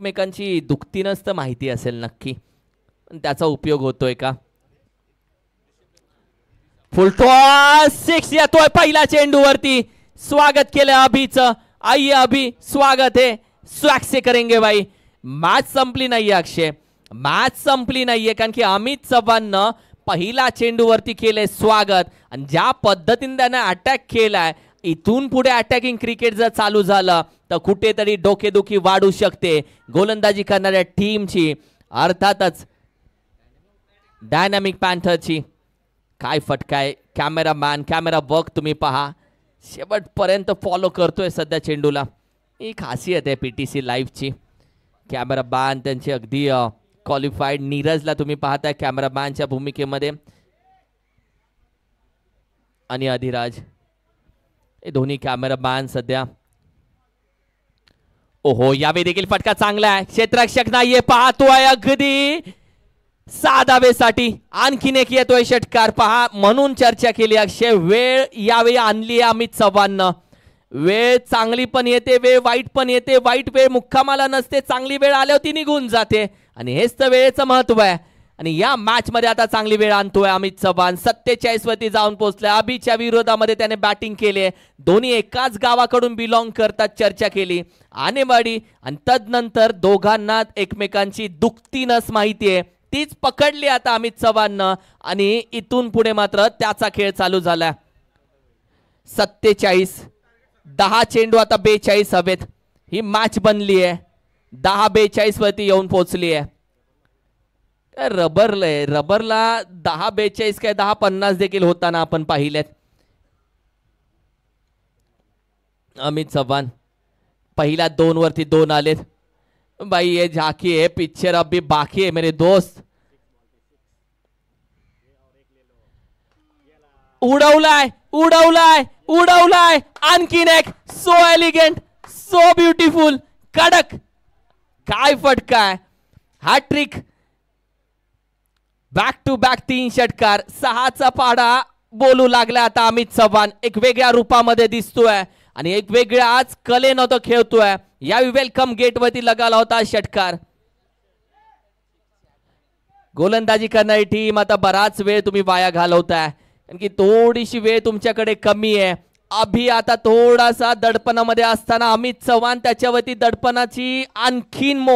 एकमेकांची दुखती नसतं माहिती असेल नक्की, पण त्याचा उपयोग होतोय का? फुल टॉस 6 येतोय पहिल्या चेंडूवरती. स्वागत केलं अभिचं. आइए अभी, स्वागत है. स्वॅग से करेंगे भाई. मॅच संपली नाहीये अक्षय, मॅच संपली नाहीये, कारण की अमित चव्हाणनं पहिला चेंडूवरती केले स्वागत. आणि ज्या पद्धतीने त्याने अटॅक केलाय, इथून पुढे अटॅकिंग क्रिकेट जर चालू झालं तर कुठेतरी डोकेदुखी वाढू शकते गोलंदाजी करणाऱ्या टीमची, अर्थातच डायनामिक पॅन्थरची. काय फटकाय. कॅमेरामॅन, कॅमेरा वर्क तुम्ही पहा, शेवटपर्यंत फॉलो करतोय सध्या चेंडूला. ही खासियत आहे पीटीसी लाईव्हची. कॅमेरामॅन त्यांचे अगदी क्वालिफाईड. नीरजला तुम्ही पाहताय कॅमेरामॅनच्या भूमिकेमध्ये, आणि अधिराज हे दोन्ही कॅमेरामॅन सध्या. ओहो, यावेळी देखील फटका चांगला आहे. क्षेत्ररक्षक नाहीये, पाहतोय अगदी साधावेसाठी आणखीन एक येतोय षटकार. पहा, म्हणून चर्चा केली अक्षय, वेळ यावेळी आणली आहे अमित चव्हाणनं. वेळ चांगली पण येते, वेळ वाईट पण येते. वाईट वेळ मुक्कामाला नसते, चांगली वेळ आल्यावर ती निघून जाते, आणि हेच तर वेळेचं महत्व आहे. आणि या मॅच मध्ये आता चांगली वेळ आणतोय अमित चव्हाण. 47 वरती जाऊन पोहोचले. अभिच्या विरोधामध्ये त्याने बॅटिंग केली. दोन्ही एकाच गावाकडून बिलॉंग करतात, चर्चा केली आणेवाडी, आणि तदनंतर दोघांना एकमेकांची दुखती नस माहिती आहे, तीच पकडली आता अमित चव्हाणनं. आणि इथून पुढे मात्र त्याचा खेळ चालू झाला. 47, 10 चेंडू आता 42 हवेत. ही मॅच बनली आहे, 10-42 वरती येऊन पोहोचली आहे. रबरला 10-42 काय 10-50 देखील होताना आपण पाहिलेत. अमित चव्हाण पहिल्या 2 वरती 2 आलेत. भाई ये झाकी है, पिक्चर अभी बाकी है मेरे दोस्त. उडवलाय उडवलाय उडवलाय, आणखीन एक. सो एलिगंट, सो ब्युटिफुल, कडक. काय फटकाय. हॅट्रिक, बॅक टू बॅक 3 षटकार. 6चा पाडा बोलू लागला आता अमित चव्हाण. एक वेगळ्या रूपामध्ये दिसतोय आणि एक वेगळ्याच कलेनं तो खेळतोय. यावेळी वेलकम गेट वरती लगाला होता षटकार. गोलंदाजी करणारी टीम आता बराच वेळ तुम्ही वाया घालवताय, कारण की थोडीशी वेळ तुमच्याकडे कमी आहे. अभि आता थोडासा दडपणामध्ये असताना अमित चव्हाण त्याच्यावरती दडपणाची आणखीन